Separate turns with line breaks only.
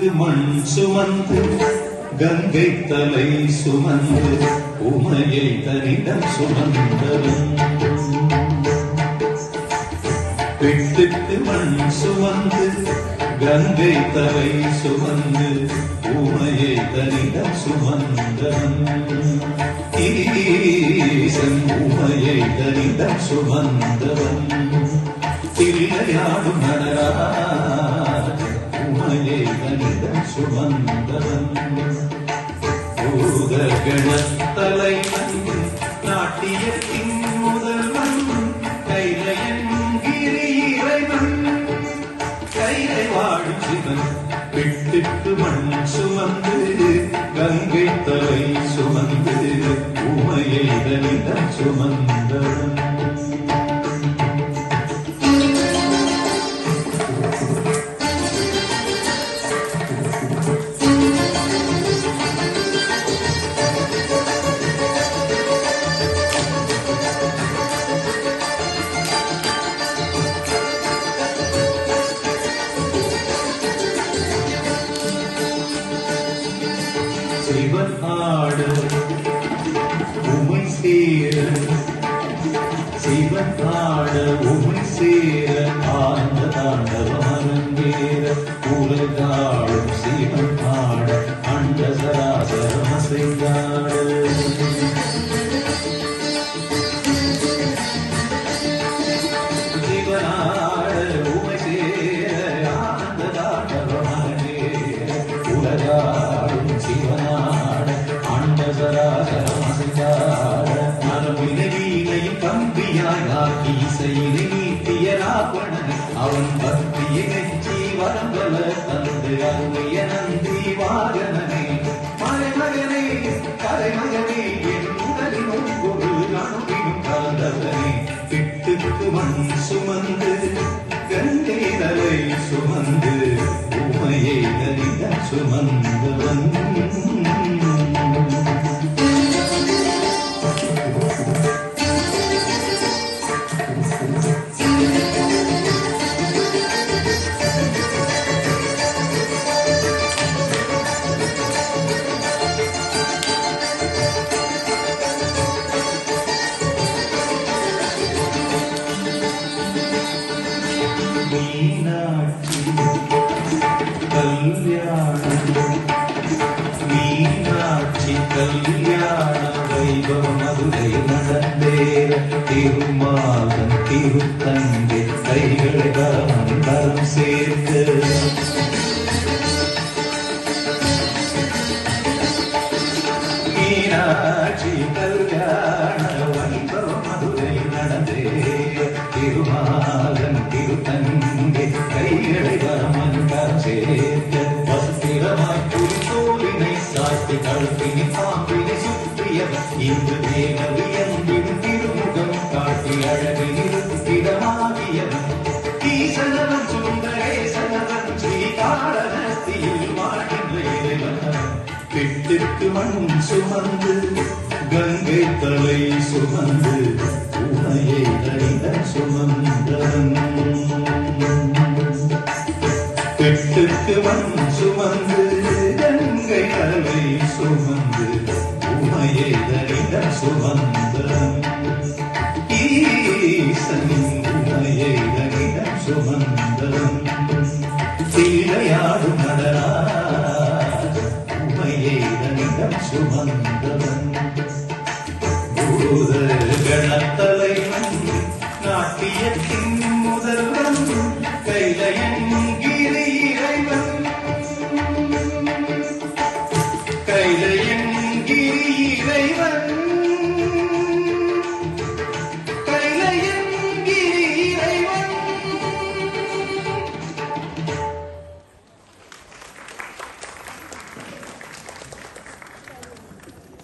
பெட்டுக்கு மண் சுமந்து கங்கை தலை சுமந்து உமையை தனிடம் சுமந்தவன். பெட்டுக்கு மண் சுமந்து கங்கை தலை சுமந்து உமையை தனிடம் சுமந்தவன். ஈசன் உமையை தனிடம் சுமந்தவன். தில்லையாடும் நடராஜ உமையை தனிடம் சுமந்தவன். பூதகண தலைவன் நாட்டியத்தின் முதல்வன் கைலையன் கிரி இறைவன் கைலை வாழும் சிவன். பெட்டுக்கு மண் சுமந்து கங்கை தலை சுமந்து உமையை தனிடம் சுமந்தவன். சிவன் ஆட உமை சேர சிவன் ஆட உமை சேர ஆண்ட தாண்டவமரங்கேற உலகாடும் சிவன் ஆட அண்ட சராசரமசைந்தாட. சிவனாட உமை சேர ஆண்ட தாண்டவமரங்கேற உலகாடும் சிவனாட அண்ட சராசரமசைந்தாட. நரம்பினை வீணையும் கம்பியாய் ஆக்கி இசையினை நீட்டிய ராவணன் அவன் பக்தியை நெச்சி வரம்பல தந்து அருமைய நந்தி வாகனனே. மலைமகனே கலைமகனே என் உடலினும் ஒரு அணுவினும் கலந்தவனே. பெட்டுக்கு மண் சுமந்து கங்கை தலை சுமந்து உமையை தனிடம் சுமந்தவன். மீனாட்சி கல்யாணம் மீனாட்சி கல்யாண வைபவம் மதுரை நடந்தேற திருமாலன் திருத்தந்தை கைகளை கரம் சேர்த்து. மீனாட்சி கல்யாண வைபவம் மதுரை நடந்தேற திருமாலன் திருத்தந்தை கைகளை கரம் சேர்த்து. வஸ்திரமாய் புரிதோலினை சாத்தி கழுத்தினை பாம்பினை சுற்றியவர் இன்று தேவவியம்பின் திருமுகம் காட்டி அழகில் இருப்பிடமாகியவன். ஈசனவன் சுந்தரேசனவன் ஸ்ரீகாளஹஸ்தியில் வாழ்கின்ற இறைவன். பெட்டிற்கு மண் சுமந்து கங்கை தலை சுமந்து உமையை தனிடம் சுமந்தவன். பெட்டுக்கு மண் சுமந்து கங்கை தலை சுமந்து உமையை தனிடம் சுமந்தவன். ஈசன் உமையை தனிடம் சுமந்தவன். தில்லையாடும் நடராஜ உமையை தனிடம் சுமந்தவன். பூத